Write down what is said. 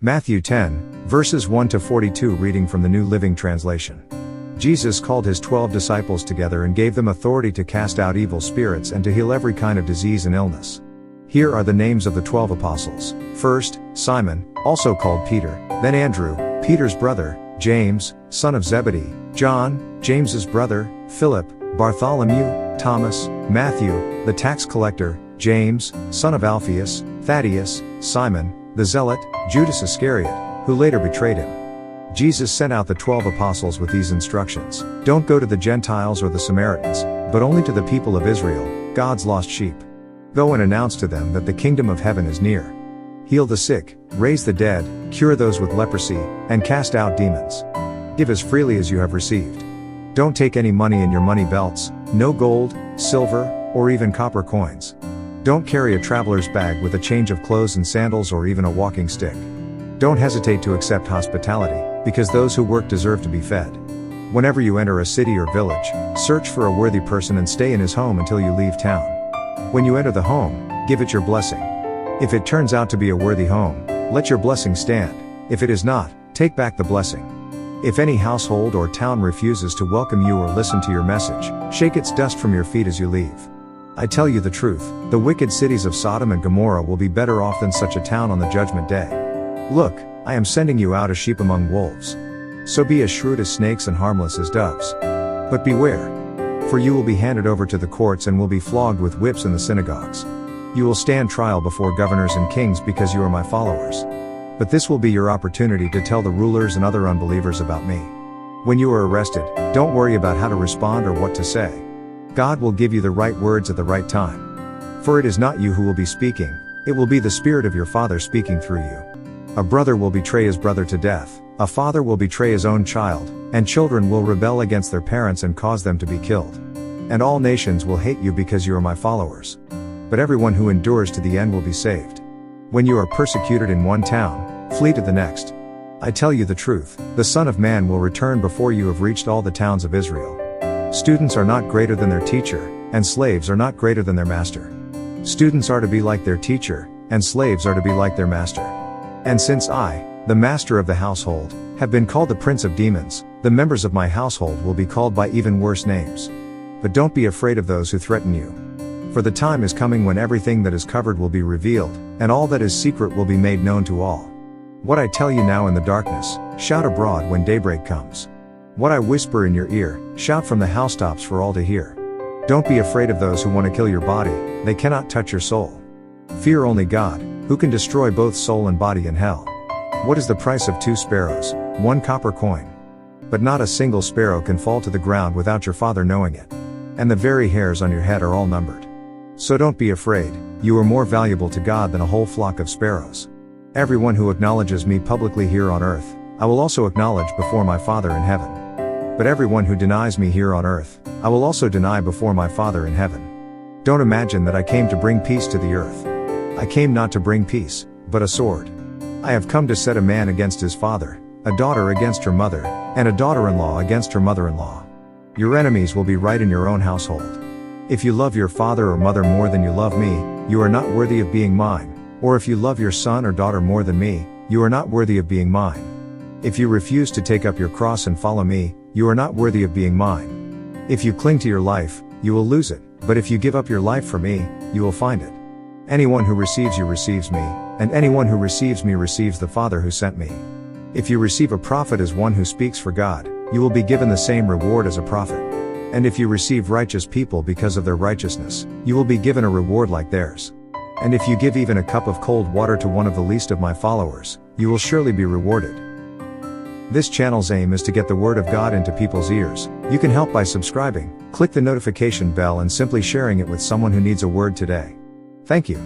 Matthew 10, verses 1 to 42, reading from the New Living Translation. Jesus called his 12 disciples together and gave them authority to cast out evil spirits and to heal every kind of disease and illness. Here are the names of the 12 apostles. First, Simon, also called Peter, then Andrew, Peter's brother, James, son of Zebedee, John, James's brother, Philip, Bartholomew, Thomas, Matthew, the tax collector, James, son of Alphaeus, Thaddeus, Simon, the Zealot, Judas Iscariot, who later betrayed him. Jesus sent out the 12 apostles with these instructions: don't go to the Gentiles or the Samaritans, but only to the people of Israel, God's lost sheep. Go and announce to them that the kingdom of heaven is near. Heal the sick, raise the dead, cure those with leprosy, and cast out demons. Give as freely as you have received. Don't take any money in your money belts, no gold, silver, or even copper coins. Don't carry a traveler's bag with a change of clothes and sandals or even a walking stick. Don't hesitate to accept hospitality, because those who work deserve to be fed. Whenever you enter a city or village, search for a worthy person and stay in his home until you leave town. When you enter the home, give it your blessing. If it turns out to be a worthy home, let your blessing stand. If it is not, take back the blessing. If any household or town refuses to welcome you or listen to your message, shake its dust from your feet as you leave. I tell you the truth, the wicked cities of Sodom and Gomorrah will be better off than such a town on the judgment day. Look, I am sending you out as sheep among wolves. So be as shrewd as snakes and harmless as doves. But beware, for you will be handed over to the courts and will be flogged with whips in the synagogues. You will stand trial before governors and kings because you are my followers. But this will be your opportunity to tell the rulers and other unbelievers about me. When you are arrested, don't worry about how to respond or what to say. God will give you the right words at the right time. For it is not you who will be speaking, it will be the Spirit of your Father speaking through you. A brother will betray his brother to death, a father will betray his own child, and children will rebel against their parents and cause them to be killed. And all nations will hate you because you are my followers. But everyone who endures to the end will be saved. When you are persecuted in one town, flee to the next. I tell you the truth, the Son of Man will return before you have reached all the towns of Israel. Students are not greater than their teacher, and slaves are not greater than their master. Students are to be like their teacher, and slaves are to be like their master. And since I, the master of the household, have been called the prince of demons, the members of my household will be called by even worse names. But don't be afraid of those who threaten you. For the time is coming when everything that is covered will be revealed, and all that is secret will be made known to all. What I tell you now in the darkness, shout abroad when daybreak comes. What I whisper in your ear, shout from the housetops for all to hear. Don't be afraid of those who want to kill your body, they cannot touch your soul. Fear only God, who can destroy both soul and body in hell. What is the price of 2 sparrows, 1 copper coin? But not a single sparrow can fall to the ground without your Father knowing it. And the very hairs on your head are all numbered. So don't be afraid, you are more valuable to God than a whole flock of sparrows. Everyone who acknowledges me publicly here on earth, I will also acknowledge before my Father in heaven. But everyone who denies me here on earth, I will also deny before my Father in heaven. Don't imagine that I came to bring peace to the earth. I came not to bring peace, but a sword. I have come to set a man against his father, a daughter against her mother, and a daughter-in-law against her mother-in-law. Your enemies will be right in your own household. If you love your father or mother more than you love me, you are not worthy of being mine. Or if you love your son or daughter more than me, you are not worthy of being mine. If you refuse to take up your cross and follow me, you are not worthy of being mine. If you cling to your life, you will lose it, but if you give up your life for me, you will find it. Anyone who receives you receives me, and anyone who receives me receives the Father who sent me. If you receive a prophet as one who speaks for God, you will be given the same reward as a prophet. And if you receive righteous people because of their righteousness, you will be given a reward like theirs. And if you give even a cup of cold water to one of the least of my followers, you will surely be rewarded. This channel's aim is to get the Word of God into people's ears. You can help by subscribing, click the notification bell and simply sharing it with someone who needs a word today. Thank you.